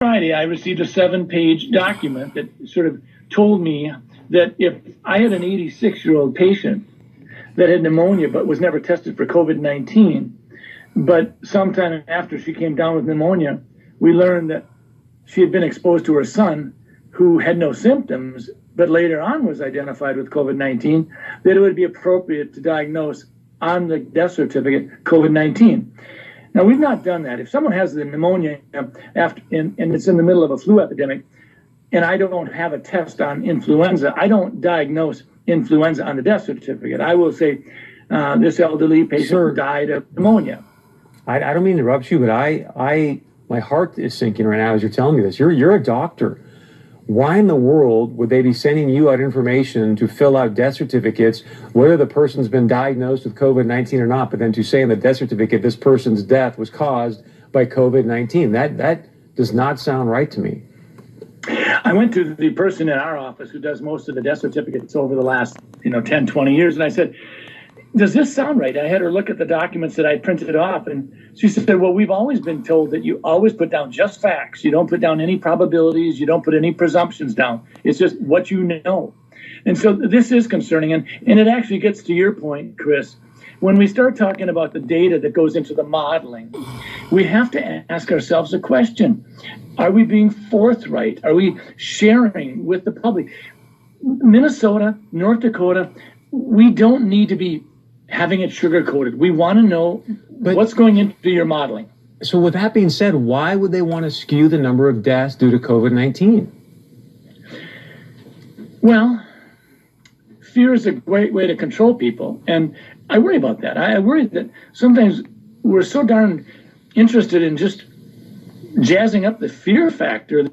Friday, I received a 7-page document that sort of told me that if I had an 86-year-old patient that had pneumonia but was never tested for COVID-19, but sometime after she came down with pneumonia, we learned that she had been exposed to her son who had no symptoms, but later on was identified with COVID-19, that it would be appropriate to diagnose on the death certificate COVID-19. Now, we've not done that. If someone has the pneumonia after, and it's in the middle of a flu epidemic, and I don't have a test on influenza, I don't diagnose influenza on the death certificate. I will say this elderly patient died of pneumonia. I don't mean to interrupt you, but my heart is sinking right now as you're telling me this. You're a doctor. Why in the world would they be sending you out information to fill out death certificates, whether the person's been diagnosed with COVID-19 or not, but then to say in the death certificate this person's death was caused by COVID-19? That does not sound right to me. I went to the person in our office who does most of the death certificates over the last 10, 20 years, and I said, does this sound right? I had her look at the documents that I printed off, and she said, well, we've always been told that you always put down just facts. You don't put down any probabilities. You don't put any presumptions down. It's just what you know. And so this is concerning, and it actually gets to your point, Chris. When we start talking about the data that goes into the modeling, we have to ask ourselves a question. Are we being forthright? Are we sharing with the public? Minnesota, North Dakota, we don't need to be having it sugar-coated. We want to know what's going into your modeling. So with that being said, why would they want to skew the number of deaths due to COVID-19? Well, fear is a great way to control people, and I worry about that. I worry that sometimes we're so darn interested in just jazzing up the fear factor